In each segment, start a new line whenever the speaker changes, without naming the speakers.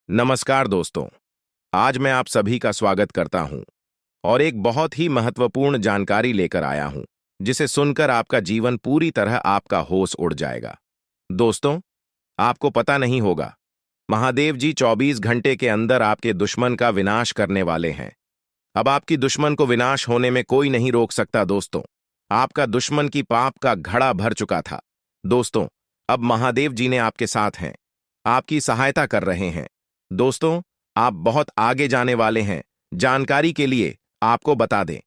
नमस्कार दोस्तों। आज मैं आप सभी का स्वागत करता हूं और एक बहुत ही महत्वपूर्ण जानकारी लेकर आया हूं, जिसे सुनकर आपका जीवन पूरी तरह आपका होश उड़ जाएगा। दोस्तों, आपको पता नहीं होगा, महादेव जी 24 घंटे के अंदर आपके दुश्मन का विनाश करने वाले हैं। अब आपकी दुश्मन को विनाश होने में कोई नहीं रोक सकता दोस्तों। आपका दुश्मन की पाप का घड़ा भर चुका था। दोस्तों, अब महादेव जी ने आपके साथ हैं, आपकी सहायता कर रहे हैं। दोस्तों, आप बहुत आगे जाने वाले हैं। जानकारी के लिए आपको बता दें,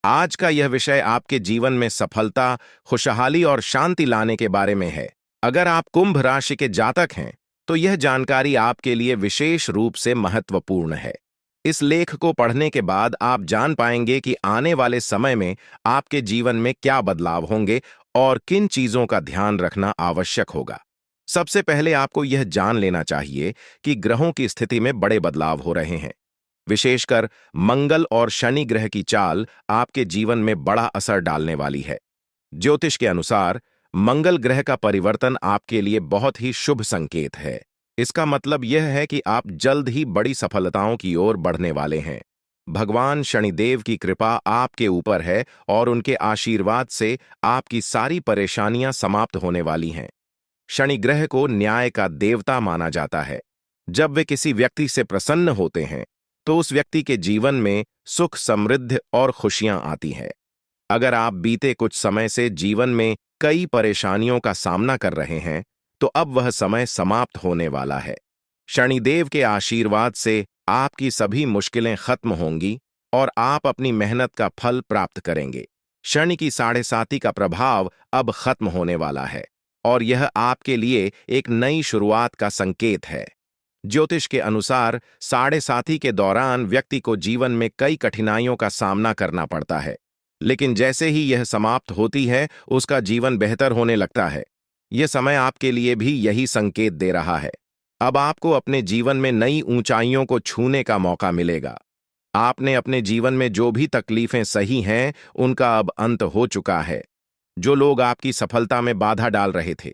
आज का यह विषय आपके जीवन में सफलता, खुशहाली और शांति लाने के बारे में है। अगर आप कुंभ राशि के जातक हैं, तो यह जानकारी आपके लिए विशेष रूप से महत्वपूर्ण है। इस लेख को पढ़ने के बाद आप जान पाएंगे कि आने वाले समय में आपके जीवन में क्या बदलाव होंगे और किन चीजों का ध्यान रखना आवश्यक होगा। सबसे पहले आपको यह जान लेना चाहिए कि ग्रहों की स्थिति में बड़े बदलाव हो रहे हैं। विशेषकर मंगल और शनि ग्रह की चाल आपके जीवन में बड़ा असर डालने वाली है। ज्योतिष के अनुसार मंगल ग्रह का परिवर्तन आपके लिए बहुत ही शुभ संकेत है। इसका मतलब यह है कि आप जल्द ही बड़ी सफलताओं की ओर बढ़ने वाले हैं। भगवान शनिदेव की कृपा आपके ऊपर है और उनके आशीर्वाद से आपकी सारी परेशानियां समाप्त होने वाली हैं। शनि ग्रह को न्याय का देवता माना जाता है। जब वे किसी व्यक्ति से प्रसन्न होते हैं, तो उस व्यक्ति के जीवन में सुख, समृद्धि और खुशियां आती हैं। अगर आप बीते कुछ समय से जीवन में कई परेशानियों का सामना कर रहे हैं, तो अब वह समय समाप्त होने वाला है। शनिदेव के आशीर्वाद से आपकी सभी मुश्किलें खत्म होंगी और आप अपनी मेहनत का फल प्राप्त करेंगे। शनि की साढ़े साती का प्रभाव अब खत्म होने वाला है और यह आपके लिए एक नई शुरुआत का संकेत है। ज्योतिष के अनुसार साढ़े साती के दौरान व्यक्ति को जीवन में कई कठिनाइयों का सामना करना पड़ता है, लेकिन जैसे ही यह समाप्त होती है, उसका जीवन बेहतर होने लगता है। यह समय आपके लिए भी यही संकेत दे रहा है। अब आपको अपने जीवन में नई ऊंचाइयों को छूने का मौका मिलेगा। आपने अपने जीवन में जो भी तकलीफें सही हैं, उनका अब अंत हो चुका है। जो लोग आपकी सफलता में बाधा डाल रहे थे,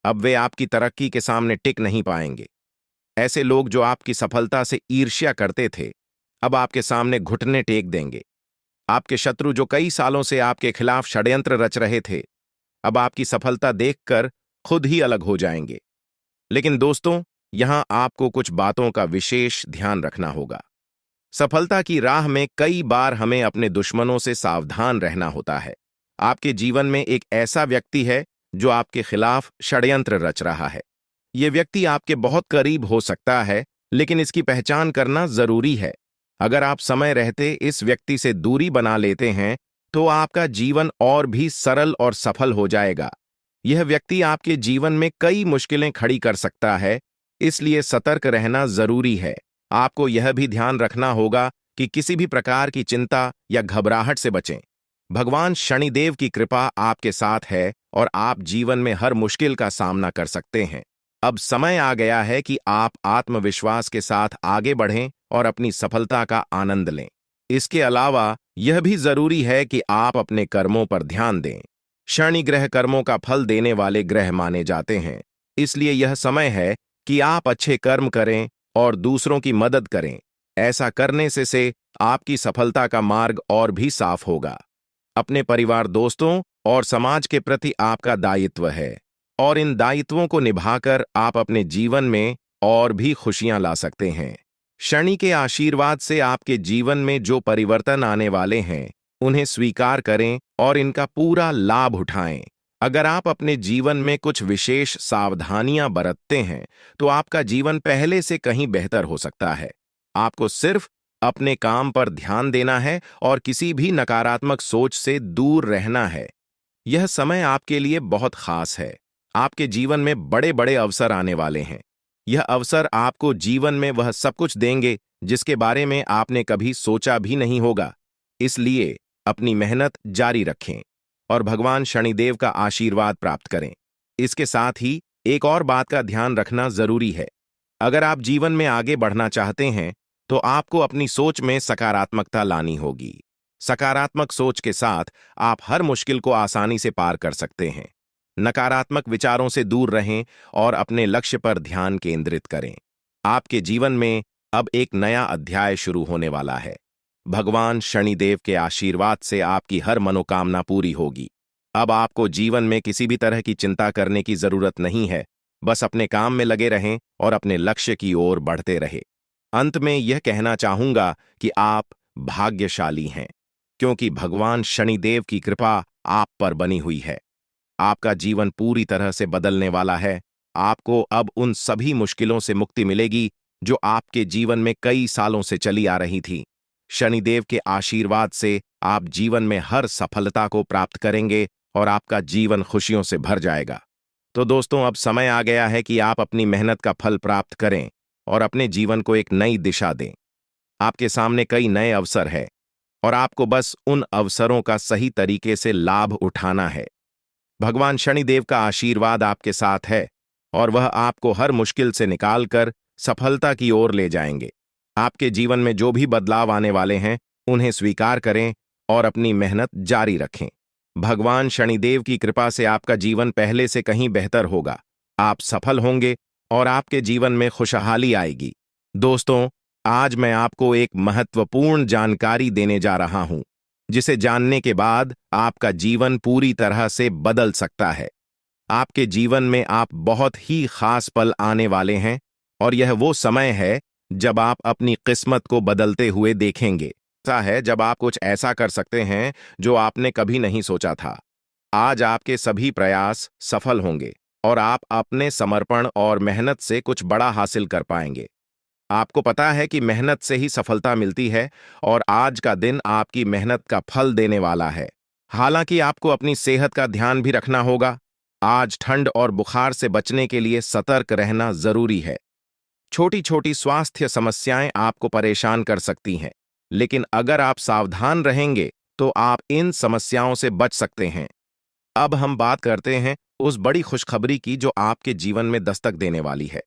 अब वे आपकी तरक्की के सामने टिक नहीं पाएंगे। ऐसे लोग जो आपकी सफलता से ईर्ष्या करते थे, अब आपके सामने घुटने टेक देंगे। आपके शत्रु जो कई सालों से आपके खिलाफ षड्यंत्र रच रहे थे, अब आपकी सफलता देखकर खुद ही अलग हो जाएंगे। लेकिन दोस्तों, यहां आपको कुछ बातों का विशेष ध्यान रखना होगा। सफलता की राह में कई बार हमें अपने दुश्मनों से सावधान रहना होता है। आपके जीवन में एक ऐसा व्यक्ति है जो आपके खिलाफ षड्यंत्र रच रहा है। यह व्यक्ति आपके बहुत करीब हो सकता है, लेकिन इसकी पहचान करना जरूरी है। अगर आप समय रहते इस व्यक्ति से दूरी बना लेते हैं, तो आपका जीवन और भी सरल और सफल हो जाएगा। यह व्यक्ति आपके जीवन में कई मुश्किलें खड़ी कर सकता है, इसलिए सतर्क रहना जरूरी है। आपको यह भी ध्यान रखना होगा कि किसी भी प्रकार की चिंता या घबराहट से बचें। भगवान शनिदेव की कृपा आपके साथ है और आप जीवन में हर मुश्किल का सामना कर सकते हैं। अब समय आ गया है कि आप आत्मविश्वास के साथ आगे बढ़ें और अपनी सफलता का आनंद लें। इसके अलावा यह भी जरूरी है कि आप अपने कर्मों पर ध्यान दें। शनि ग्रह कर्मों का फल देने वाले ग्रह माने जाते हैं, इसलिए यह समय है कि आप अच्छे कर्म करें और दूसरों की मदद करें। ऐसा करने से आपकी सफलता का मार्ग और भी साफ होगा। अपने परिवार, दोस्तों और समाज के प्रति आपका दायित्व है और इन दायित्वों को निभाकर आप अपने जीवन में और भी खुशियां ला सकते हैं। शनि के आशीर्वाद से आपके जीवन में जो परिवर्तन आने वाले हैं, उन्हें स्वीकार करें और इनका पूरा लाभ उठाएं। अगर आप अपने जीवन में कुछ विशेष सावधानियां बरतते हैं, तो आपका जीवन पहले से कहीं बेहतर हो सकता है। आपको सिर्फ अपने काम पर ध्यान देना है और किसी भी नकारात्मक सोच से दूर रहना है। यह समय आपके लिए बहुत खास है। आपके जीवन में बड़े बड़े अवसर आने वाले हैं। यह अवसर आपको जीवन में वह सब कुछ देंगे जिसके बारे में आपने कभी सोचा भी नहीं होगा। इसलिए अपनी मेहनत जारी रखें और भगवान शनिदेव का आशीर्वाद प्राप्त करें। इसके साथ ही एक और बात का ध्यान रखना जरूरी है। अगर आप जीवन में आगे बढ़ना चाहते हैं, तो आपको अपनी सोच में सकारात्मकता लानी होगी। सकारात्मक सोच के साथ आप हर मुश्किल को आसानी से पार कर सकते हैं। नकारात्मक विचारों से दूर रहें और अपने लक्ष्य पर ध्यान केंद्रित करें। आपके जीवन में अब एक नया अध्याय शुरू होने वाला है। भगवान शनिदेव के आशीर्वाद से आपकी हर मनोकामना पूरी होगी। अब आपको जीवन में किसी भी तरह की चिंता करने की जरूरत नहीं है। बस अपने काम में लगे रहें और अपने लक्ष्य की ओर बढ़ते रहें। अंत में यह कहना चाहूंगा कि आप भाग्यशाली हैं, क्योंकि भगवान शनिदेव की कृपा आप पर बनी हुई है। आपका जीवन पूरी तरह से बदलने वाला है। आपको अब उन सभी मुश्किलों से मुक्ति मिलेगी जो आपके जीवन में कई सालों से चली आ रही थी। शनिदेव के आशीर्वाद से आप जीवन में हर सफलता को प्राप्त करेंगे और आपका जीवन खुशियों से भर जाएगा। तो दोस्तों, अब समय आ गया है कि आप अपनी मेहनत का फल प्राप्त करें और अपने जीवन को एक नई दिशा दें। आपके सामने कई नए अवसर हैं और आपको बस उन अवसरों का सही तरीके से लाभ उठाना है। भगवान शनिदेव का आशीर्वाद आपके साथ है और वह आपको हर मुश्किल से निकालकर सफलता की ओर ले जाएंगे। आपके जीवन में जो भी बदलाव आने वाले हैं, उन्हें स्वीकार करें और अपनी मेहनत जारी रखें। भगवान शनिदेव की कृपा से आपका जीवन पहले से कहीं बेहतर होगा। आप सफल होंगे और आपके जीवन में खुशहाली आएगी। दोस्तों, आज मैं आपको एक महत्वपूर्ण जानकारी देने जा रहा हूं, जिसे जानने के बाद आपका जीवन पूरी तरह से बदल सकता है। आपके जीवन में आप बहुत ही खास पल आने वाले हैं और यह वो समय है जब आप अपनी किस्मत को बदलते हुए देखेंगे। ऐसा है जब आप कुछ ऐसा कर सकते हैं जो आपने कभी नहीं सोचा था। आज आपके सभी प्रयास सफल होंगे और आप अपने समर्पण और मेहनत से कुछ बड़ा हासिल कर पाएंगे। आपको पता है कि मेहनत से ही सफलता मिलती है और आज का दिन आपकी मेहनत का फल देने वाला है। हालांकि आपको अपनी सेहत का ध्यान भी रखना होगा। आज ठंड और बुखार से बचने के लिए सतर्क रहना जरूरी है। छोटी छोटी स्वास्थ्य समस्याएं आपको परेशान कर सकती हैं, लेकिन अगर आप सावधान रहेंगे तो आप इन समस्याओं से बच सकते हैं। अब हम बात करते हैं उस बड़ी खुशखबरी की जो आपके जीवन में दस्तक देने वाली है।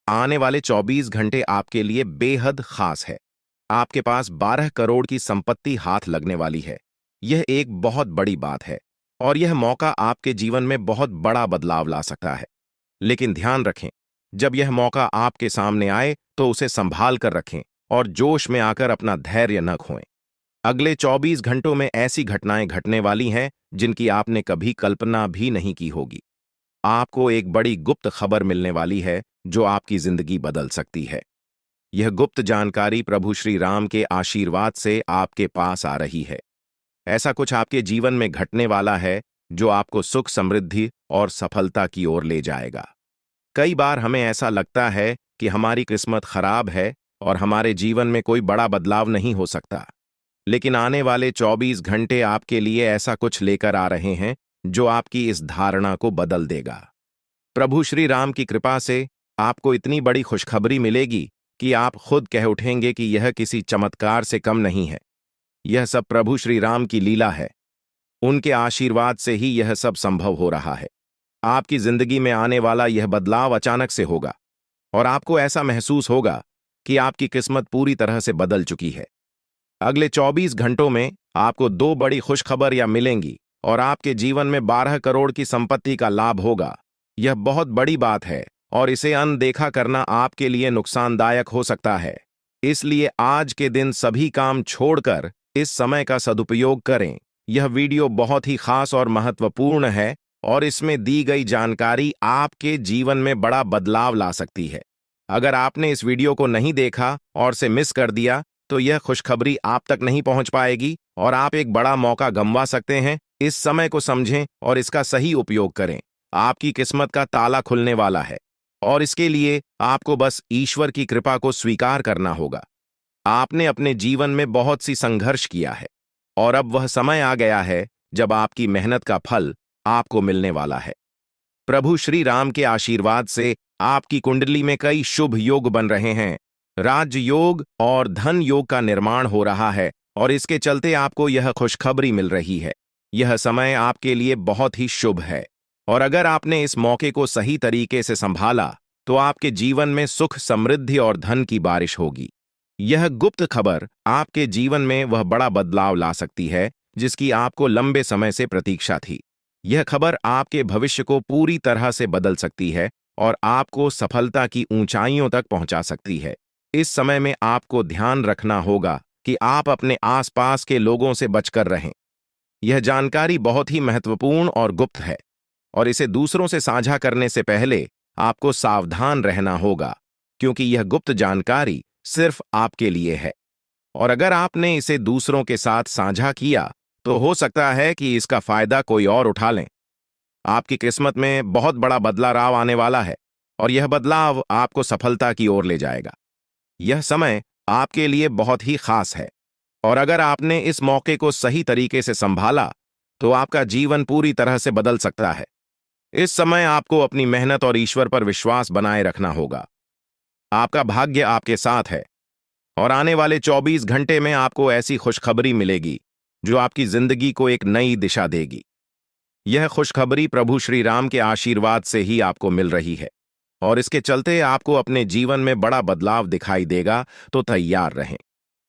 आने वाले 24 घंटे आपके लिए बेहद खास है। आपके पास 12 करोड़ की संपत्ति हाथ लगने वाली है। यह एक बहुत बड़ी बात है और यह मौका आपके जीवन में बहुत बड़ा बदलाव ला सकता है। लेकिन ध्यान रखें, जब यह मौका आपके सामने आए तो उसे संभाल कर रखें और जोश में आकर अपना धैर्य न खोएं। अगले 24 घंटों में ऐसी घटनाएं घटने वाली हैं जिनकी आपने कभी कल्पना भी नहीं की होगी। आपको एक बड़ी गुप्त खबर मिलने वाली है जो आपकी जिंदगी बदल सकती है। यह गुप्त जानकारी प्रभु श्री राम के आशीर्वाद से आपके पास आ रही है। ऐसा कुछ आपके जीवन में घटने वाला है जो आपको सुख, समृद्धि और सफलता की ओर ले जाएगा। कई बार हमें ऐसा लगता है कि हमारी किस्मत खराब है और हमारे जीवन में कोई बड़ा बदलाव नहीं हो सकता। लेकिन आने वाले 24 घंटे आपके लिए ऐसा कुछ लेकर आ रहे हैं जो आपकी इस धारणा को बदल देगा। प्रभु श्री राम की कृपा से आपको इतनी बड़ी खुशखबरी मिलेगी कि आप खुद कह उठेंगे कि यह किसी चमत्कार से कम नहीं है। यह सब प्रभु श्री राम की लीला है। उनके आशीर्वाद से ही यह सब संभव हो रहा है। आपकी जिंदगी में आने वाला यह बदलाव अचानक से होगा और आपको ऐसा महसूस होगा कि आपकी किस्मत पूरी तरह से बदल चुकी है। अगले 24 घंटों में आपको 2 बड़ी खुशखबरियां मिलेंगी और आपके जीवन में 12 करोड़ की संपत्ति का लाभ होगा। यह बहुत बड़ी बात है और इसे अनदेखा करना आपके लिए नुकसानदायक हो सकता है। इसलिए आज के दिन सभी काम छोड़कर इस समय का सदुपयोग करें। यह वीडियो बहुत ही खास और महत्वपूर्ण है और इसमें दी गई जानकारी आपके जीवन में बड़ा बदलाव ला सकती है। अगर आपने इस वीडियो को नहीं देखा और से मिस कर दिया तो यह खुशखबरी आप तक नहीं पहुंच पाएगी और आप एक बड़ा मौका गंवा सकते हैं। इस समय को समझें और इसका सही उपयोग करें। आपकी किस्मत का ताला खुलने वाला है और इसके लिए आपको बस ईश्वर की कृपा को स्वीकार करना होगा। आपने अपने जीवन में बहुत सी संघर्ष किया है और अब वह समय आ गया है जब आपकी मेहनत का फल आपको मिलने वाला है। प्रभु श्री राम के आशीर्वाद से आपकी कुंडली में कई शुभ योग बन रहे हैं। राज्य योग और धन योग का निर्माण हो रहा है और इसके चलते आपको यह खुशखबरी मिल रही है। यह समय आपके लिए बहुत ही शुभ है और अगर आपने इस मौके को सही तरीके से संभाला तो आपके जीवन में सुख, समृद्धि और धन की बारिश होगी। यह गुप्त खबर आपके जीवन में वह बड़ा बदलाव ला सकती है जिसकी आपको लंबे समय से प्रतीक्षा थी। यह खबर आपके भविष्य को पूरी तरह से बदल सकती है और आपको सफलता की ऊंचाइयों तक पहुंचा सकती है। इस समय में आपको ध्यान रखना होगा कि आप अपने आसपास के लोगों से बचकर रहें। यह जानकारी बहुत ही महत्वपूर्ण और गुप्त है, और इसे दूसरों से साझा करने से पहले आपको सावधान रहना होगा, क्योंकि यह गुप्त जानकारी सिर्फ आपके लिए है। और अगर आपने इसे दूसरों के साथ साझा किया, तो हो सकता है कि इसका फायदा कोई और उठा लें। आपकी किस्मत में बहुत बड़ा बदलाव आने वाला है, और यह बदलाव आपको सफलता की ओर ले जाएगा। यह समय आपके लिए बहुत ही खास है, और अगर आपने इस मौके को सही तरीके से संभाला, तो आपका जीवन पूरी तरह से बदल सकता है। इस समय आपको अपनी मेहनत और ईश्वर पर विश्वास बनाए रखना होगा। आपका भाग्य आपके साथ है, और आने वाले 24 घंटे में आपको ऐसी खुशखबरी मिलेगी जो आपकी जिंदगी को एक नई दिशा देगी। यह खुशखबरी प्रभु श्री राम के आशीर्वाद से ही आपको मिल रही है, और इसके चलते आपको अपने जीवन में बड़ा बदलाव दिखाई देगा। तो तैयार रहें,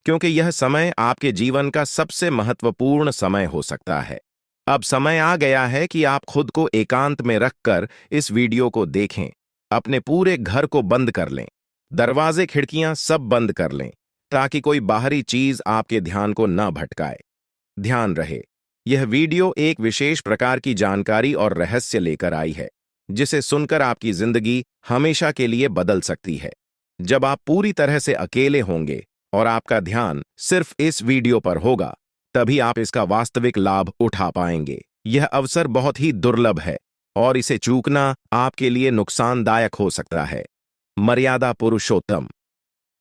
क्योंकि यह समय आपके जीवन का सबसे महत्वपूर्ण समय हो सकता है। अब समय आ गया है कि आप खुद को एकांत में रखकर इस वीडियो को देखें। अपने पूरे घर को बंद कर लें, दरवाजे खिड़कियां सब बंद कर लें, ताकि कोई बाहरी चीज आपके ध्यान को न भटकाए। ध्यान रहे, यह वीडियो एक विशेष प्रकार की जानकारी और रहस्य लेकर आई है, जिसे सुनकर आपकी जिंदगी हमेशा के लिए बदल सकती है। जब आप पूरी तरह से अकेले होंगे और आपका ध्यान सिर्फ इस वीडियो पर होगा, तभी आप इसका वास्तविक लाभ उठा पाएंगे। यह अवसर बहुत ही दुर्लभ है, और इसे चूकना आपके लिए नुकसानदायक हो सकता है। मर्यादा पुरुषोत्तम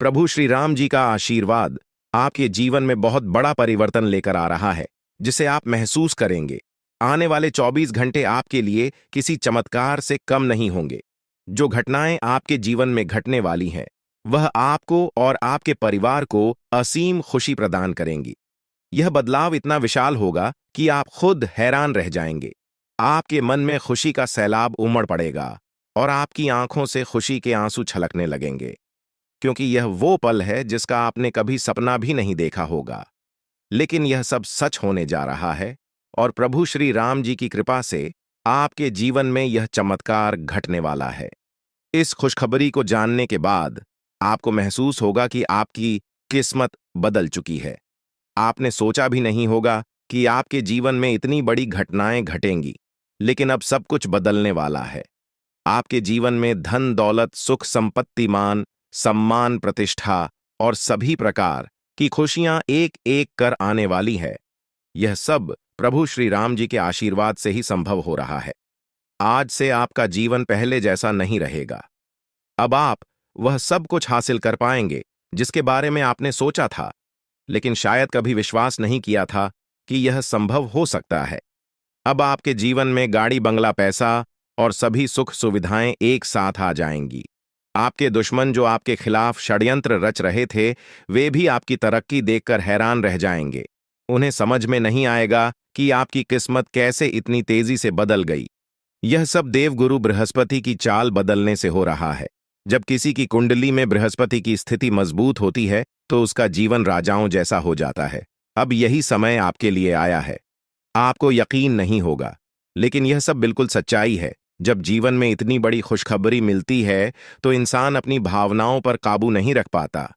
प्रभु श्री राम जी का आशीर्वाद आपके जीवन में बहुत बड़ा परिवर्तन लेकर आ रहा है, जिसे आप महसूस करेंगे। आने वाले 24 घंटे आपके लिए किसी चमत्कार से कम नहीं होंगे। जो घटनाएं आपके जीवन में घटने वाली हैं, वह आपको और आपके परिवार को असीम खुशी प्रदान करेंगी। यह बदलाव इतना विशाल होगा कि आप खुद हैरान रह जाएंगे। आपके मन में खुशी का सैलाब उमड़ पड़ेगा, और आपकी आंखों से खुशी के आंसू छलकने लगेंगे, क्योंकि यह वो पल है जिसका आपने कभी सपना भी नहीं देखा होगा। लेकिन यह सब सच होने जा रहा है, और प्रभु श्री राम जी की कृपा से आपके जीवन में यह चमत्कार घटने वाला है। इस खुशखबरी को जानने के बाद आपको महसूस होगा कि आपकी किस्मत बदल चुकी है। आपने सोचा भी नहीं होगा कि आपके जीवन में इतनी बड़ी घटनाएं घटेंगी, लेकिन अब सब कुछ बदलने वाला है। आपके जीवन में धन दौलत, सुख संपत्ति, मान सम्मान, प्रतिष्ठा और सभी प्रकार की खुशियां एक एक कर आने वाली है। यह सब प्रभु श्री राम जी के आशीर्वाद से ही संभव हो रहा है। आज से आपका जीवन पहले जैसा नहीं रहेगा। अब आप वह सब कुछ हासिल कर पाएंगे जिसके बारे में आपने सोचा था, लेकिन शायद कभी विश्वास नहीं किया था कि यह संभव हो सकता है। अब आपके जीवन में गाड़ी, बंगला, पैसा और सभी सुख सुविधाएं एक साथ आ जाएंगी। आपके दुश्मन जो आपके खिलाफ षड्यंत्र रच रहे थे, वे भी आपकी तरक्की देखकर हैरान रह जाएंगे। उन्हें समझ में नहीं आएगा कि आपकी किस्मत कैसे इतनी तेजी से बदल गई। यह सब देवगुरु बृहस्पति की चाल बदलने से हो रहा है। जब किसी की कुंडली में बृहस्पति की स्थिति मजबूत होती है, तो उसका जीवन राजाओं जैसा हो जाता है। अब यही समय आपके लिए आया है। आपको यकीन नहीं होगा, लेकिन यह सब बिल्कुल सच्चाई है। जब जीवन में इतनी बड़ी खुशखबरी मिलती है, तो इंसान अपनी भावनाओं पर काबू नहीं रख पाता।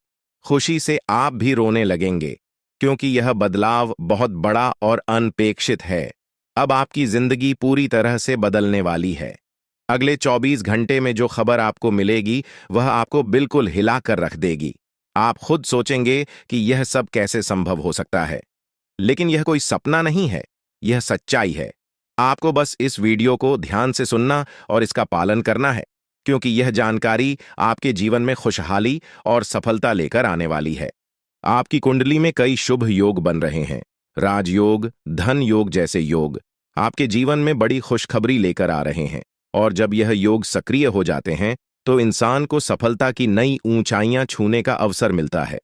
खुशी से आप भी रोने लगेंगे, क्योंकि यह बदलाव बहुत बड़ा और अनपेक्षित है। अब आपकी जिंदगी पूरी तरह से बदलने वाली है। अगले 24 घंटे में जो खबर आपको मिलेगी, वह आपको बिल्कुल हिला कर रख देगी। आप खुद सोचेंगे कि यह सब कैसे संभव हो सकता है, लेकिन यह कोई सपना नहीं है, यह सच्चाई है। आपको बस इस वीडियो को ध्यान से सुनना और इसका पालन करना है, क्योंकि यह जानकारी आपके जीवन में खुशहाली और सफलता लेकर आने वाली है। आपकी कुंडली में कई शुभ योग बन रहे हैं। राजयोग, धन योग जैसे योग आपके जीवन में बड़ी खुशखबरी लेकर आ रहे हैं, और जब यह योग सक्रिय हो जाते हैं, तो इंसान को सफलता की नई ऊंचाइयां छूने का अवसर मिलता है।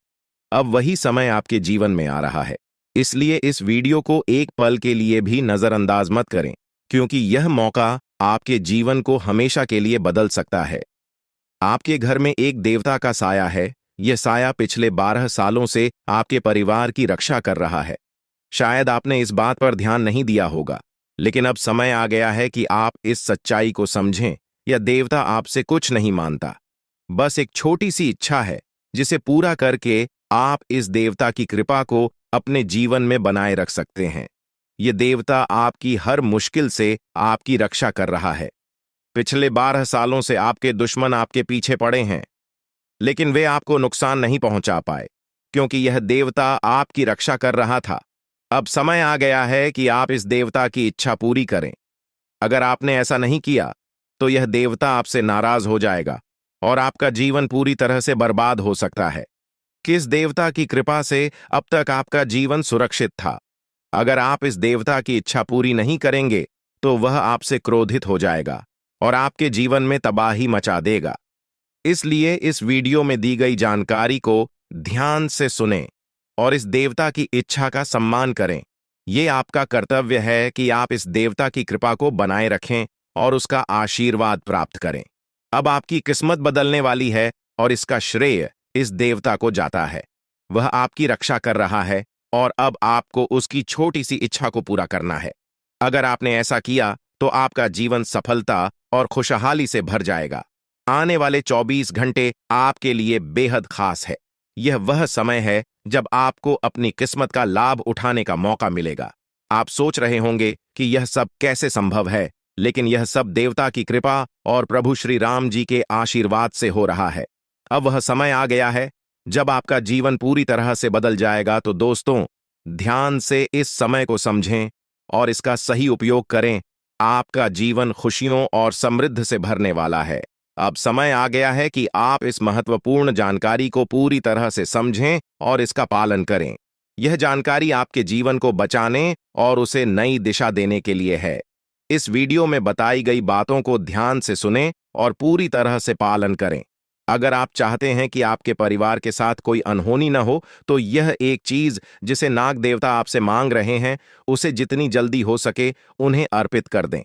अब वही समय आपके जीवन में आ रहा है, इसलिए इस वीडियो को एक पल के लिए भी नजरअंदाज मत करें, क्योंकि यह मौका आपके जीवन को हमेशा के लिए बदल सकता है। आपके घर में एक देवता का साया है। यह साया पिछले 12 सालों से आपके परिवार की रक्षा कर रहा है। शायद आपने इस बात पर ध्यान नहीं दिया होगा, लेकिन अब समय आ गया है कि आप इस सच्चाई को समझें यह देवता आपसे कुछ नहीं मानता, बस एक छोटी सी इच्छा है जिसे पूरा करके आप इस देवता की कृपा को अपने जीवन में बनाए रख सकते हैं। ये देवता आपकी हर मुश्किल से आपकी रक्षा कर रहा है। पिछले 12 सालों से आपके दुश्मन आपके पीछे पड़े हैं, लेकिन वे आपको नुकसान नहीं पहुंचा पाए, क्योंकि यह देवता आपकी रक्षा कर रहा था। अब समय आ गया है कि आप इस देवता की इच्छा पूरी करें। अगर आपने ऐसा नहीं किया, तो यह देवता आपसे नाराज हो जाएगा और आपका जीवन पूरी तरह से बर्बाद हो सकता है। किस देवता की कृपा से अब तक आपका जीवन सुरक्षित था? अगर आप इस देवता की इच्छा पूरी नहीं करेंगे, तो वह आपसे क्रोधित हो जाएगा और आपके जीवन में तबाही मचा देगा। इसलिए इस वीडियो में दी गई जानकारी को ध्यान से सुनें और इस देवता की इच्छा का सम्मान करें। ये आपका कर्तव्य है कि आप इस देवता की कृपा को बनाए रखें और उसका आशीर्वाद प्राप्त करें। अब आपकी किस्मत बदलने वाली है और इसका श्रेय इस देवता को जाता है। वह आपकी रक्षा कर रहा है और अब आपको उसकी छोटी सी इच्छा को पूरा करना है। अगर आपने ऐसा किया, तो आपका जीवन सफलता और खुशहाली से भर जाएगा। आने वाले 24 घंटे आपके लिए बेहद खास है। यह वह समय है जब आपको अपनी किस्मत का लाभ उठाने का मौका मिलेगा। आप सोच रहे होंगे कि यह सब कैसे संभव है, लेकिन यह सब देवता की कृपा और प्रभु श्री राम जी के आशीर्वाद से हो रहा है। अब वह समय आ गया है जब आपका जीवन पूरी तरह से बदल जाएगा। तो दोस्तों, ध्यान से इस समय को समझें और इसका सही उपयोग करें। आपका जीवन खुशियों और समृद्धि से भरने वाला है। अब समय आ गया है कि आप इस महत्वपूर्ण जानकारी को पूरी तरह से समझें और इसका पालन करें। यह जानकारी आपके जीवन को बचाने और उसे नई दिशा देने के लिए है। इस वीडियो में बताई गई बातों को ध्यान से सुनें और पूरी तरह से पालन करें। अगर आप चाहते हैं कि आपके परिवार के साथ कोई अनहोनी न हो, तो यह एक चीज जिसे नाग देवता आपसे मांग रहे हैं, उसे जितनी जल्दी हो सके उन्हें अर्पित कर दें,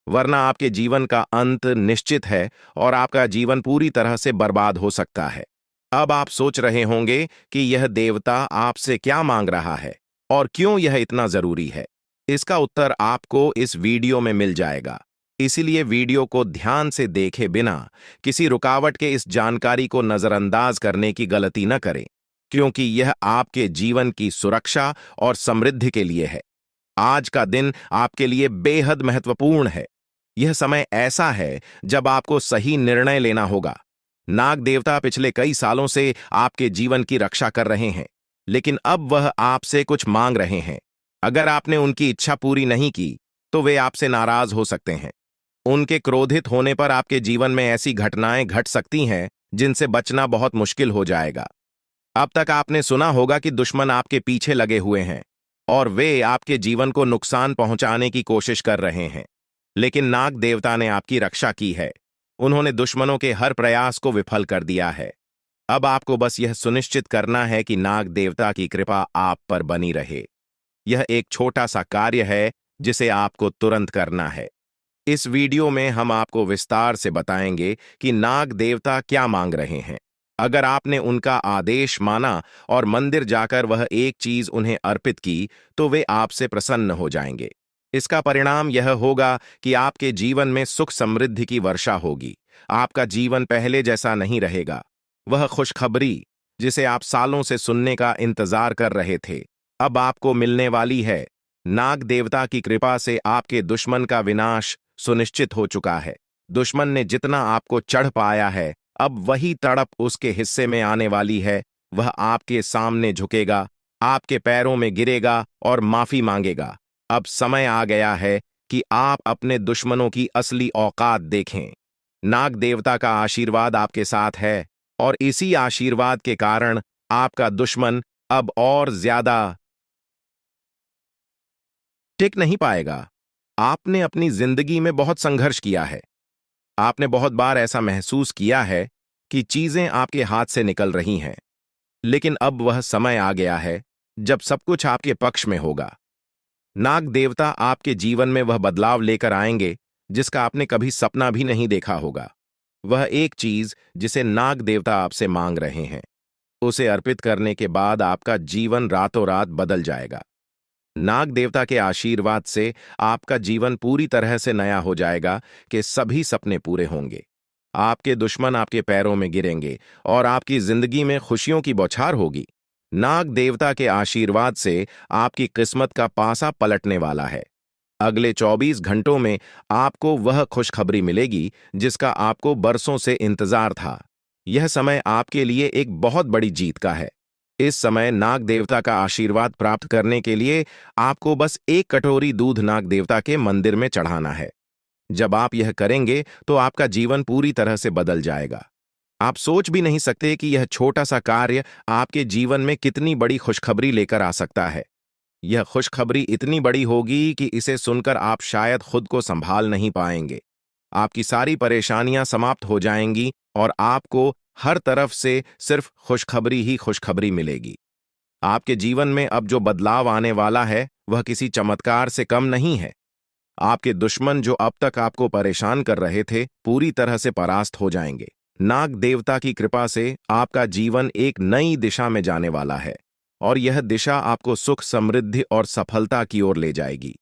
वरना आपके जीवन का अंत निश्चित है और आपका जीवन पूरी तरह से बर्बाद हो सकता है। अब आप सोच रहे होंगे कि यह देवता आपसे क्या मांग रहा है और क्यों यह इतना जरूरी है। इसका उत्तर आपको इस वीडियो में मिल जाएगा। इसीलिए वीडियो को ध्यान से देखे बिना किसी रुकावट के इस जानकारी को नजरअंदाज करने की गलती न करें, क्योंकि यह आपके जीवन की सुरक्षा और समृद्धि के लिए है। आज का दिन आपके लिए बेहद महत्वपूर्ण है। यह समय ऐसा है जब आपको सही निर्णय लेना होगा। नाग देवता पिछले कई सालों से आपके जीवन की रक्षा कर रहे हैं, लेकिन अब वह आपसे कुछ मांग रहे हैं। अगर आपने उनकी इच्छा पूरी नहीं की, तो वे आपसे नाराज हो सकते हैं। उनके क्रोधित होने पर आपके जीवन में ऐसी घटनाएं घट सकती हैं जिनसे बचना बहुत मुश्किल हो जाएगा। अब तक आपने सुना होगा कि दुश्मन आपके पीछे लगे हुए हैं और वे आपके जीवन को नुकसान पहुंचाने की कोशिश कर रहे हैं, लेकिन नाग देवता ने आपकी रक्षा की है। उन्होंने दुश्मनों के हर प्रयास को विफल कर दिया है। अब आपको बस यह सुनिश्चित करना है कि नाग देवता की कृपा आप पर बनी रहे। यह एक छोटा सा कार्य है जिसे आपको तुरंत करना है। इस वीडियो में हम आपको विस्तार से बताएंगे कि नाग देवता क्या मांग रहे हैं। अगर आपने उनका आदेश माना और मंदिर जाकर वह एक चीज उन्हें अर्पित की, तो वे आपसे प्रसन्न हो जाएंगे। इसका परिणाम यह होगा कि आपके जीवन में सुख समृद्धि की वर्षा होगी। आपका जीवन पहले जैसा नहीं रहेगा। वह खुशखबरी जिसे आप सालों से सुनने का इंतजार कर रहे थे, अब आपको मिलने वाली है। नाग देवता की कृपा से आपके दुश्मन का विनाश सुनिश्चित हो चुका है। दुश्मन ने जितना आपको चढ़ पाया है, अब वही तड़प उसके हिस्से में आने वाली है। वह आपके सामने झुकेगा, आपके पैरों में गिरेगा और माफी मांगेगा। अब समय आ गया है कि आप अपने दुश्मनों की असली औकात देखें। नाग देवता का आशीर्वाद आपके साथ है और इसी आशीर्वाद के कारण आपका दुश्मन अब और ज्यादा टिक नहीं पाएगा। आपने अपनी जिंदगी में बहुत संघर्ष किया है। आपने बहुत बार ऐसा महसूस किया है कि चीजें आपके हाथ से निकल रही हैं, लेकिन अब वह समय आ गया है जब सब कुछ आपके पक्ष में होगा। नाग देवता आपके जीवन में वह बदलाव लेकर आएंगे जिसका आपने कभी सपना भी नहीं देखा होगा। वह एक चीज जिसे नाग देवता आपसे मांग रहे हैं, उसे अर्पित करने के बाद आपका जीवन रातों रात बदल जाएगा। नाग देवता के आशीर्वाद से आपका जीवन पूरी तरह से नया हो जाएगा कि सभी सपने पूरे होंगे। आपके दुश्मन आपके पैरों में गिरेंगे और आपकी जिंदगी में खुशियों की बौछार होगी। नाग देवता के आशीर्वाद से आपकी किस्मत का पासा पलटने वाला है। अगले 24 घंटों में आपको वह खुशखबरी मिलेगी जिसका आपको बरसों से इंतजार था। यह समय आपके लिए एक बहुत बड़ी जीत का है। इस समय नाग देवता का आशीर्वाद प्राप्त करने के लिए आपको बस एक कटोरी दूध नाग देवता के मंदिर में चढ़ाना है। जब आप यह करेंगे तो आपका जीवन पूरी तरह से बदल जाएगा। आप सोच भी नहीं सकते कि यह छोटा सा कार्य आपके जीवन में कितनी बड़ी खुशखबरी लेकर आ सकता है। यह खुशखबरी इतनी बड़ी होगी कि इसे सुनकर आप शायद खुद को संभाल नहीं पाएंगे। आपकी सारी परेशानियां समाप्त हो जाएंगी और आपको हर तरफ से सिर्फ खुशखबरी ही खुशखबरी मिलेगी। आपके जीवन में अब जो बदलाव आने वाला है वह किसी चमत्कार से कम नहीं है। आपके दुश्मन जो अब तक आपको परेशान कर रहे थे पूरी तरह से परास्त हो जाएंगे। नाग देवता की कृपा से आपका जीवन एक नई दिशा में जाने वाला है और यह दिशा आपको सुख, समृद्धि और सफलता की ओर ले जाएगी।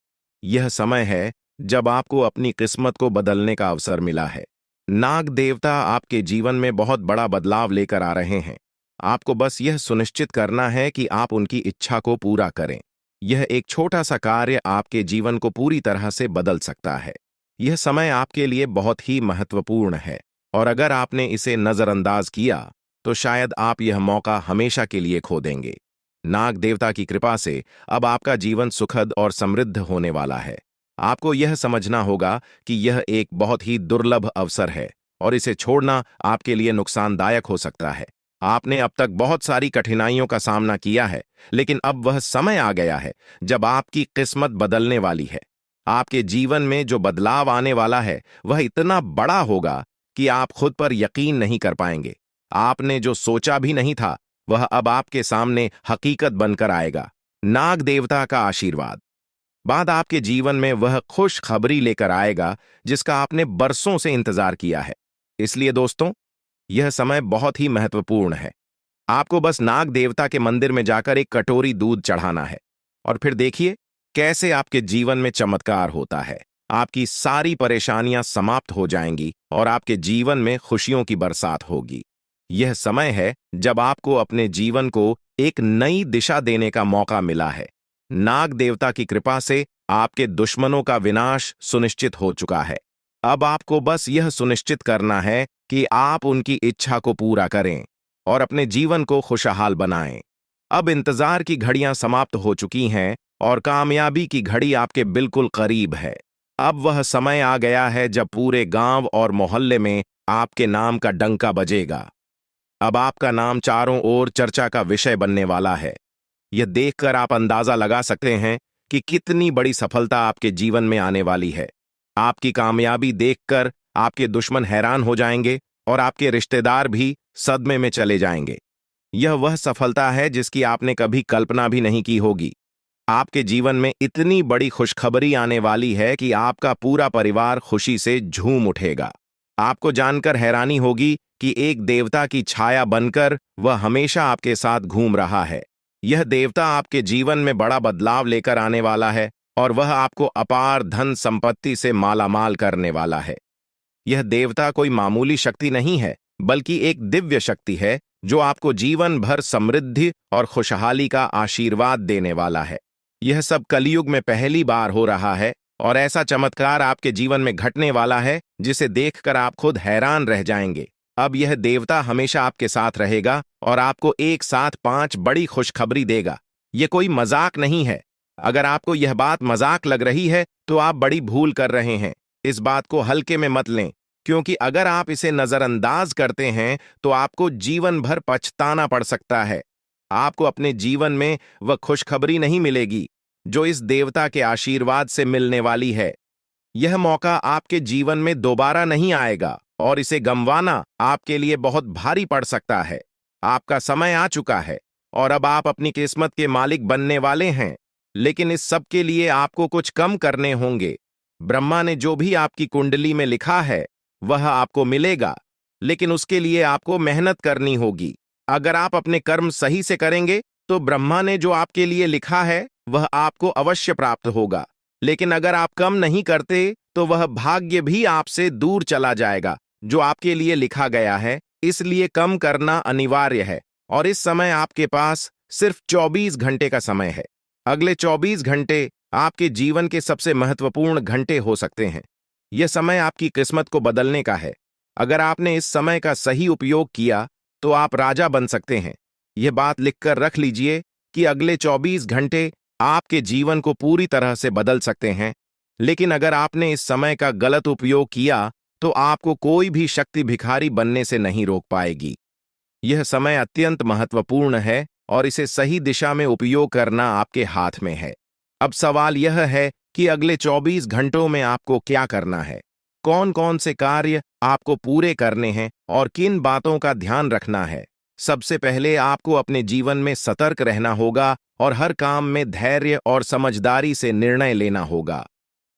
यह समय है जब आपको अपनी किस्मत को बदलने का अवसर मिला है। नाग देवता आपके जीवन में बहुत बड़ा बदलाव लेकर आ रहे हैं। आपको बस यह सुनिश्चित करना है कि आप उनकी इच्छा को पूरा करें। यह एक छोटा सा कार्य आपके जीवन को पूरी तरह से बदल सकता है। यह समय आपके लिए बहुत ही महत्वपूर्ण है और अगर आपने इसे नजरअंदाज किया तो शायद आप यह मौका हमेशा के लिए खो देंगे। नाग देवता की कृपा से अब आपका जीवन सुखद और समृद्ध होने वाला है। आपको यह समझना होगा कि यह एक बहुत ही दुर्लभ अवसर है और इसे छोड़ना आपके लिए नुकसानदायक हो सकता है। आपने अब तक बहुत सारी कठिनाइयों का सामना किया है, लेकिन अब वह समय आ गया है जब आपकी किस्मत बदलने वाली है। आपके जीवन में जो बदलाव आने वाला है वह इतना बड़ा होगा कि आप खुद पर यकीन नहीं कर पाएंगे। आपने जो सोचा भी नहीं था वह अब आपके सामने हकीकत बनकर आएगा। नाग देवता का आशीर्वाद बाद आपके जीवन में वह खुश खबरी लेकर आएगा जिसका आपने बरसों से इंतजार किया है। इसलिए दोस्तों, यह समय बहुत ही महत्वपूर्ण है। आपको बस नाग देवता के मंदिर में जाकर एक कटोरी दूध चढ़ाना है और फिर देखिए कैसे आपके जीवन में चमत्कार होता है। आपकी सारी परेशानियां समाप्त हो जाएंगी और आपके जीवन में खुशियों की बरसात होगी। यह समय है जब आपको अपने जीवन को एक नई दिशा देने का मौका मिला है। नाग देवता की कृपा से आपके दुश्मनों का विनाश सुनिश्चित हो चुका है। अब आपको बस यह सुनिश्चित करना है कि आप उनकी इच्छा को पूरा करें और अपने जीवन को खुशहाल बनाएं। अब इंतजार की घड़ियां समाप्त हो चुकी हैं और कामयाबी की घड़ी आपके बिल्कुल करीब है। अब वह समय आ गया है जब पूरे गांव और मोहल्ले में आपके नाम का डंका बजेगा। अब आपका नाम चारों ओर चर्चा का विषय बनने वाला है। यह देखकर आप अंदाजा लगा सकते हैं कि कितनी बड़ी सफलता आपके जीवन में आने वाली है। आपकी कामयाबी देखकर आपके दुश्मन हैरान हो जाएंगे और आपके रिश्तेदार भी सदमे में चले जाएंगे। यह वह सफलता है जिसकी आपने कभी कल्पना भी नहीं की होगी। आपके जीवन में इतनी बड़ी खुशखबरी आने वाली है कि आपका पूरा परिवार खुशी से झूम उठेगा। आपको जानकर हैरानी होगी कि एक देवता की छाया बनकर वह हमेशा आपके साथ घूम रहा है। यह देवता आपके जीवन में बड़ा बदलाव लेकर आने वाला है और वह आपको अपार धन संपत्ति से मालामाल करने वाला है। यह देवता कोई मामूली शक्ति नहीं है, बल्कि एक दिव्य शक्ति है जो आपको जीवन भर समृद्धि और खुशहाली का आशीर्वाद देने वाला है। यह सब कलयुग में पहली बार हो रहा है और ऐसा चमत्कार आपके जीवन में घटने वाला है जिसे देखकर आप खुद हैरान रह जाएंगे। अब यह देवता हमेशा आपके साथ रहेगा और आपको एक साथ 5 बड़ी खुशखबरी देगा। यह कोई मजाक नहीं है। अगर आपको यह बात मजाक लग रही है तो आप बड़ी भूल कर रहे हैं। इस बात को हल्के में मत लें, क्योंकि अगर आप इसे नजरअंदाज करते हैं तो आपको जीवन भर पछताना पड़ सकता है। आपको अपने जीवन में वह खुशखबरी नहीं मिलेगी जो इस देवता के आशीर्वाद से मिलने वाली है। यह मौका आपके जीवन में दोबारा नहीं आएगा और इसे गंवाना आपके लिए बहुत भारी पड़ सकता है। आपका समय आ चुका है और अब आप अपनी किस्मत के मालिक बनने वाले हैं, लेकिन इस सब के लिए आपको कुछ कम करने होंगे। ब्रह्मा ने जो भी आपकी कुंडली में लिखा है वह आपको मिलेगा, लेकिन उसके लिए आपको मेहनत करनी होगी। अगर आप अपने कर्म सही से करेंगे तो ब्रह्मा ने जो आपके लिए लिखा है वह आपको अवश्य प्राप्त होगा। लेकिन अगर आप कम नहीं करते तो वह भाग्य भी आपसे दूर चला जाएगा जो आपके लिए लिखा गया है। इसलिए कम करना अनिवार्य है। और इस समय आपके पास सिर्फ 24 घंटे का समय है। अगले 24 घंटे आपके जीवन के सबसे महत्वपूर्ण घंटे हो सकते हैं। यह समय आपकी किस्मत को बदलने का है। अगर आपने इस समय का सही उपयोग किया तो आप राजा बन सकते हैं। यह बात लिखकर रख लीजिए कि अगले 24 घंटे आपके जीवन को पूरी तरह से बदल सकते हैं। लेकिन अगर आपने इस समय का गलत उपयोग किया तो आपको कोई भी शक्ति भिखारी बनने से नहीं रोक पाएगी। यह समय अत्यंत महत्वपूर्ण है और इसे सही दिशा में उपयोग करना आपके हाथ में है। अब सवाल यह है कि अगले 24 घंटों में आपको क्या करना है, कौन कौन से कार्य आपको पूरे करने हैं और किन बातों का ध्यान रखना है। सबसे पहले आपको अपने जीवन में सतर्क रहना होगा और हर काम में धैर्य और समझदारी से निर्णय लेना होगा।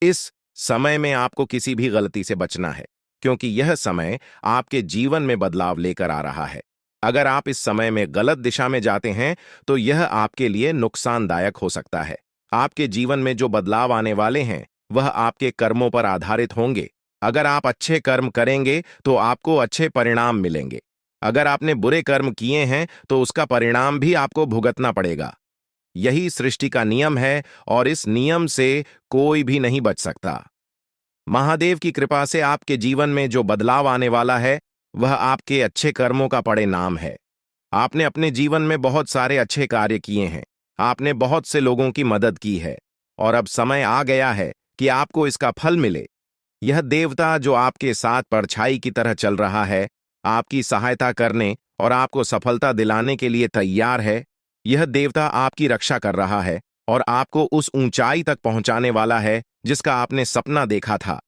इस समय में आपको किसी भी गलती से बचना है, क्योंकि यह समय आपके जीवन में बदलाव लेकर आ रहा है। अगर आप इस समय में गलत दिशा में जाते हैं तो यह आपके लिए नुकसानदायक हो सकता है। आपके जीवन में जो बदलाव आने वाले हैं वह आपके कर्मों पर आधारित होंगे। अगर आप अच्छे कर्म करेंगे तो आपको अच्छे परिणाम मिलेंगे। अगर आपने बुरे कर्म किए हैं तो उसका परिणाम भी आपको भुगतना पड़ेगा। यही सृष्टि का नियम है और इस नियम से कोई भी नहीं बच सकता। महादेव की कृपा से आपके जीवन में जो बदलाव आने वाला है वह आपके अच्छे कर्मों का परिणाम है। आपने अपने जीवन में बहुत सारे अच्छे कार्य किए हैं। आपने बहुत से लोगों की मदद की है और अब समय आ गया है कि आपको इसका फल मिले। यह देवता जो आपके साथ परछाई की तरह चल रहा है, आपकी सहायता करने और आपको सफलता दिलाने के लिए तैयार है। यह देवता आपकी रक्षा कर रहा है और आपको उस ऊंचाई तक पहुंचाने वाला है जिसका आपने सपना देखा था।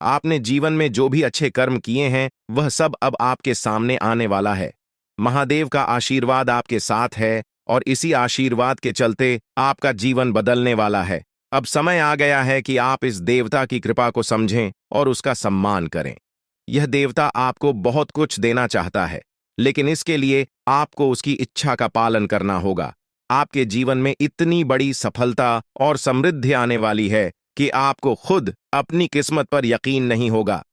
आपने जीवन में जो भी अच्छे कर्म किए हैं वह सब अब आपके सामने आने वाला है। महादेव का आशीर्वाद आपके साथ है और इसी आशीर्वाद के चलते आपका जीवन बदलने वाला है। अब समय आ गया है कि आप इस देवता की कृपा को समझें और उसका सम्मान करें। यह देवता आपको बहुत कुछ देना चाहता है, लेकिन इसके लिए आपको उसकी इच्छा का पालन करना होगा। आपके जीवन में इतनी बड़ी सफलता और समृद्धि आने वाली है कि आपको खुद अपनी किस्मत पर यकीन नहीं होगा।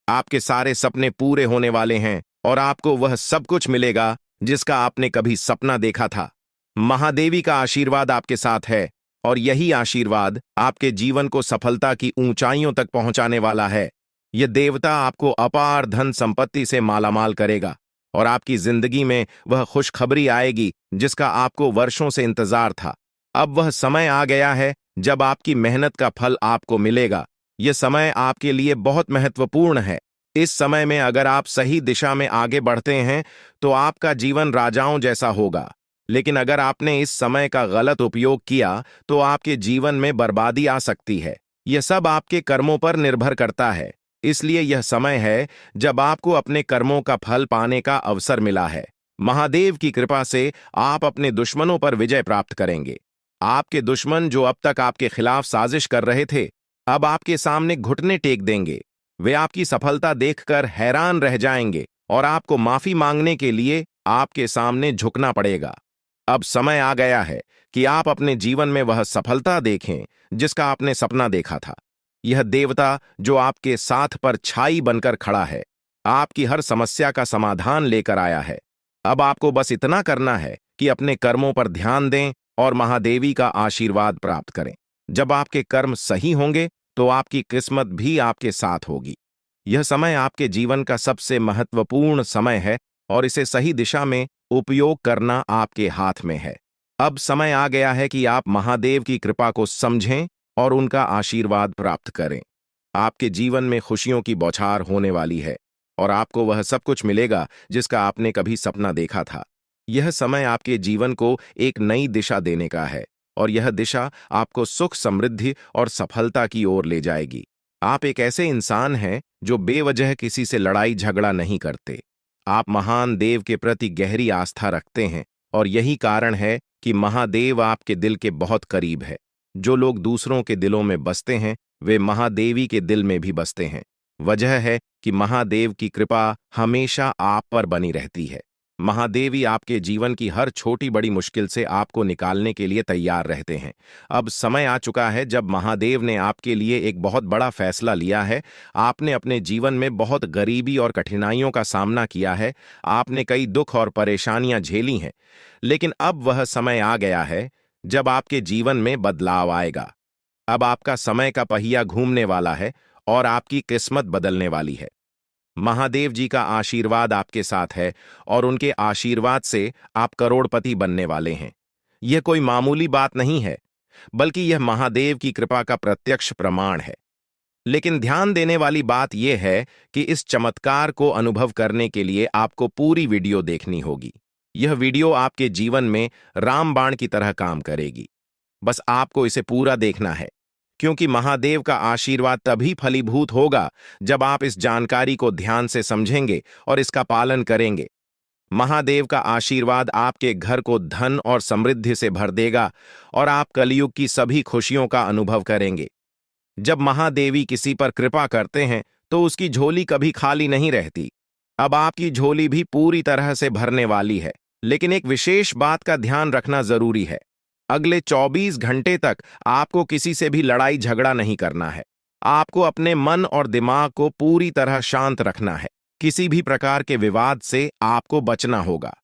आपके सारे सपने पूरे होने वाले हैं और आपको वह सब कुछ मिलेगा जिसका आपने कभी सपना देखा था। महादेवी का आशीर्वाद आपके साथ है और यही आशीर्वाद आपके जीवन को सफलता की ऊंचाइयों तक पहुंचाने वाला है। यह देवता आपको अपार धन संपत्ति से मालामाल करेगा और आपकी जिंदगी में वह खुशखबरी आएगी जिसका आपको वर्षों से इंतजार था। अब वह समय आ गया है जब आपकी मेहनत का फल आपको मिलेगा। यह समय आपके लिए बहुत महत्वपूर्ण है। इस समय में अगर आप सही दिशा में आगे बढ़ते हैं तो आपका जीवन राजाओं जैसा होगा। लेकिन अगर आपने इस समय का गलत उपयोग किया तो आपके जीवन में बर्बादी आ सकती है। यह सब आपके कर्मों पर निर्भर करता है। इसलिए यह समय है जब आपको अपने कर्मों का फल पाने का अवसर मिला है। महादेव की कृपा से आप अपने दुश्मनों पर विजय प्राप्त करेंगे। आपके दुश्मन जो अब तक आपके खिलाफ साजिश कर रहे थे, अब आपके सामने घुटने टेक देंगे। वे आपकी सफलता देखकर हैरान रह जाएंगे और आपको माफी मांगने के लिए आपके सामने झुकना पड़ेगा। अब समय आ गया है कि आप अपने जीवन में वह सफलता देखें जिसका आपने सपना देखा था। यह देवता जो आपके साथ पर छाई बनकर खड़ा है, आपकी हर समस्या का समाधान लेकर आया है। अब आपको बस इतना करना है कि अपने कर्मों पर ध्यान दें और महादेवी का आशीर्वाद प्राप्त करें। जब आपके कर्म सही होंगे तो आपकी किस्मत भी आपके साथ होगी। यह समय आपके जीवन का सबसे महत्वपूर्ण समय है और इसे सही दिशा में उपयोग करना आपके हाथ में है। अब समय आ गया है कि आप महादेव की कृपा को समझें और उनका आशीर्वाद प्राप्त करें। आपके जीवन में खुशियों की बौछार होने वाली है और आपको वह सब कुछ मिलेगा जिसका आपने कभी सपना देखा था। यह समय आपके जीवन को एक नई दिशा देने का है और यह दिशा आपको सुख, समृद्धि और सफलता की ओर ले जाएगी। आप एक ऐसे इंसान हैं जो बेवजह किसी से लड़ाई झगड़ा नहीं करते। आप महान देव के प्रति गहरी आस्था रखते हैं और यही कारण है कि महादेव आपके दिल के बहुत करीब है। जो लोग दूसरों के दिलों में बसते हैं वे महादेवी के दिल में भी बसते हैं। वजह है कि महादेव की कृपा हमेशा आप पर बनी रहती है। महादेवी आपके जीवन की हर छोटी बड़ी मुश्किल से आपको निकालने के लिए तैयार रहते हैं। अब समय आ चुका है जब महादेव ने आपके लिए एक बहुत बड़ा फैसला लिया है। आपने अपने जीवन में बहुत गरीबी और कठिनाइयों का सामना किया है। आपने कई दुख और परेशानियां झेली हैं। लेकिन अब वह समय आ गया है जब आपके जीवन में बदलाव आएगा। अब आपका समय का पहिया घूमने वाला है और आपकी किस्मत बदलने वाली है। महादेव जी का आशीर्वाद आपके साथ है और उनके आशीर्वाद से आप करोड़पति बनने वाले हैं। यह कोई मामूली बात नहीं है, बल्कि यह महादेव की कृपा का प्रत्यक्ष प्रमाण है। लेकिन ध्यान देने वाली बात यह है कि इस चमत्कार को अनुभव करने के लिए आपको पूरी वीडियो देखनी होगी। यह वीडियो आपके जीवन में रामबाण की तरह काम करेगी। बस आपको इसे पूरा देखना है, क्योंकि महादेव का आशीर्वाद तभी फलीभूत होगा जब आप इस जानकारी को ध्यान से समझेंगे और इसका पालन करेंगे। महादेव का आशीर्वाद आपके घर को धन और समृद्धि से भर देगा और आप कलयुग की सभी खुशियों का अनुभव करेंगे। जब महादेवी किसी पर कृपा करते हैं तो उसकी झोली कभी खाली नहीं रहती। अब आपकी झोली भी पूरी तरह से भरने वाली है। लेकिन एक विशेष बात का ध्यान रखना जरूरी है। अगले 24 घंटे तक आपको किसी से भी लड़ाई झगड़ा नहीं करना है। आपको अपने मन और दिमाग को पूरी तरह शांत रखना है। किसी भी प्रकार के विवाद से आपको बचना होगा,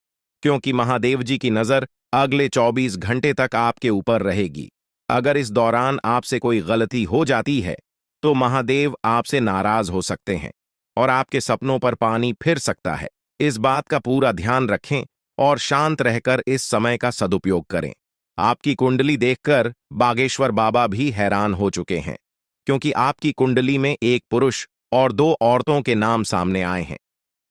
क्योंकि महादेव जी की नजर अगले 24 घंटे तक आपके ऊपर रहेगी। अगर इस दौरान आपसे कोई गलती हो जाती है तो महादेव आपसे नाराज हो सकते हैं और आपके सपनों पर पानी फिर सकता है। इस बात का पूरा ध्यान रखें और शांत रहकर इस समय का सदुपयोग करें। आपकी कुंडली देखकर बागेश्वर बाबा भी हैरान हो चुके हैं, क्योंकि आपकी कुंडली में एक पुरुष और दो औरतों के नाम सामने आए हैं।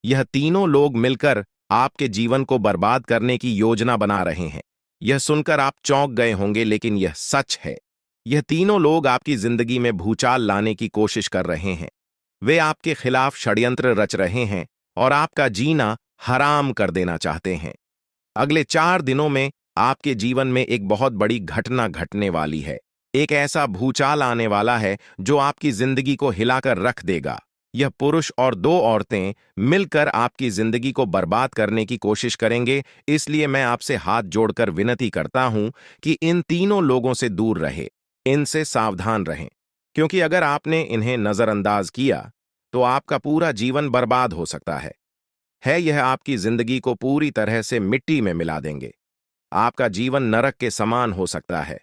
यह तीनों लोग मिलकर आपके जीवन को बर्बाद करने की योजना बना रहे हैं। यह सुनकर आप चौंक गए होंगे, लेकिन यह सच है। यह तीनों लोग आपकी जिंदगी में भूचाल लाने की कोशिश कर रहे हैं। वे आपके खिलाफ षड्यंत्र रच रहे हैं और आपका जीना हराम कर देना चाहते हैं। अगले 4 दिनों में आपके जीवन में एक बहुत बड़ी घटना घटने वाली है। एक ऐसा भूचाल आने वाला है जो आपकी जिंदगी को हिलाकर रख देगा। यह पुरुष और दो औरतें मिलकर आपकी जिंदगी को बर्बाद करने की कोशिश करेंगे। इसलिए मैं आपसे हाथ जोड़कर विनती करता हूं कि इन तीनों लोगों से दूर रहे, इनसे सावधान रहें, क्योंकि अगर आपने इन्हें नजरअंदाज किया तो आपका पूरा जीवन बर्बाद हो सकता है। यह आपकी जिंदगी को पूरी तरह से मिट्टी में मिला देंगे। आपका जीवन नरक के समान हो सकता है।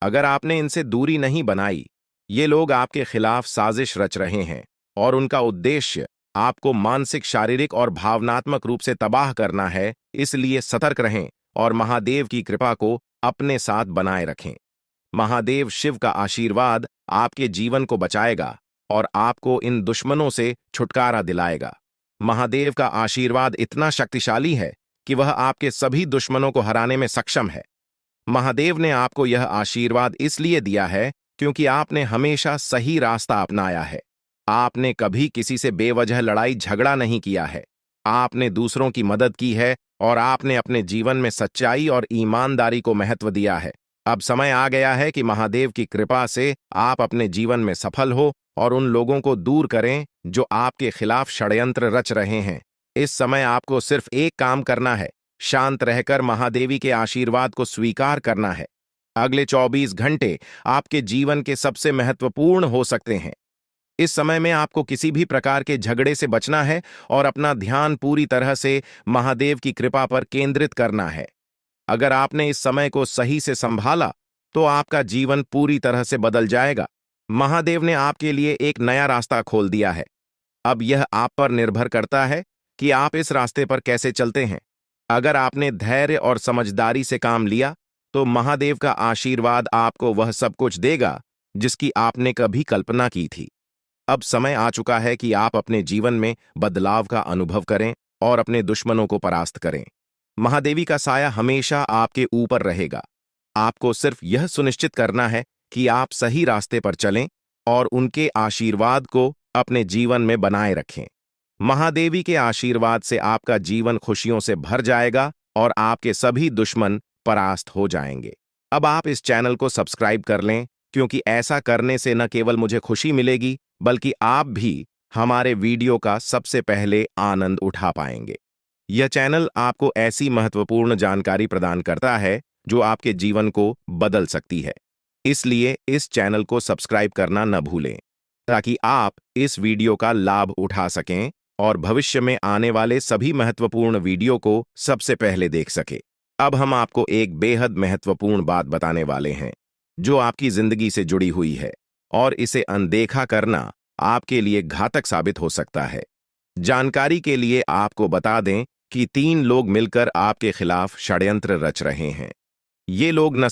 अगर आपने इनसे दूरी नहीं बनाई, ये लोग आपके खिलाफ साजिश रच रहे हैं और उनका उद्देश्य आपको मानसिक, शारीरिक और भावनात्मक रूप से तबाह करना है। इसलिए सतर्क रहें और महादेव की कृपा को अपने साथ बनाए रखें। महादेव शिव का आशीर्वाद आपके जीवन को बचाएगा और आपको इन दुश्मनों से छुटकारा दिलाएगा। महादेव का आशीर्वाद इतना शक्तिशाली है कि वह आपके सभी दुश्मनों को हराने में सक्षम है। महादेव ने आपको यह आशीर्वाद इसलिए दिया है क्योंकि आपने हमेशा सही रास्ता अपनाया है। आपने कभी किसी से बेवजह लड़ाई झगड़ा नहीं किया है। आपने दूसरों की मदद की है और आपने अपने जीवन में सच्चाई और ईमानदारी को महत्व दिया है। अब समय आ गया है कि महादेव की कृपा से आप अपने जीवन में सफल हो और उन लोगों को दूर करें जो आपके खिलाफ षड्यंत्र रच रहे हैं। इस समय आपको सिर्फ एक काम करना है, शांत रहकर महादेवी के आशीर्वाद को स्वीकार करना है। अगले 24 घंटे आपके जीवन के सबसे महत्वपूर्ण हो सकते हैं। इस समय में आपको किसी भी प्रकार के झगड़े से बचना है और अपना ध्यान पूरी तरह से महादेव की कृपा पर केंद्रित करना है। अगर आपने इस समय को सही से संभाला तो आपका जीवन पूरी तरह से बदल जाएगा। महादेव ने आपके लिए एक नया रास्ता खोल दिया है। अब यह आप पर निर्भर करता है कि आप इस रास्ते पर कैसे चलते हैं। अगर आपने धैर्य और समझदारी से काम लिया तो महादेव का आशीर्वाद आपको वह सब कुछ देगा जिसकी आपने कभी कल्पना की थी। अब समय आ चुका है कि आप अपने जीवन में बदलाव का अनुभव करें और अपने दुश्मनों को परास्त करें। महादेवी का साया हमेशा आपके ऊपर रहेगा। आपको सिर्फ यह सुनिश्चित करना है कि आप सही रास्ते पर चलें और उनके आशीर्वाद को अपने जीवन में बनाए रखें। महादेवी के आशीर्वाद से आपका जीवन खुशियों से भर जाएगा और आपके सभी दुश्मन परास्त हो जाएंगे। अब आप इस चैनल को सब्सक्राइब कर लें, क्योंकि ऐसा करने से न केवल मुझे खुशी मिलेगी, बल्कि आप भी हमारे वीडियो का सबसे पहले आनंद उठा पाएंगे। यह चैनल आपको ऐसी महत्वपूर्ण जानकारी प्रदान करता है जो आपके जीवन को बदल सकती है। इसलिए इस चैनल को सब्सक्राइब करना न भूलें ताकि आप इस वीडियो का लाभ उठा सकें और भविष्य में आने वाले सभी महत्वपूर्ण वीडियो को सबसे पहले देख सके। अब हम आपको एक बेहद महत्वपूर्ण बात बताने वाले हैं जो आपकी जिंदगी से जुड़ी हुई है और इसे अनदेखा करना आपके लिए घातक साबित हो सकता है। जानकारी के लिए आपको बता दें कि 3 लोग मिलकर आपके खिलाफ षड्यंत्र रच रहे हैं। ये लोग न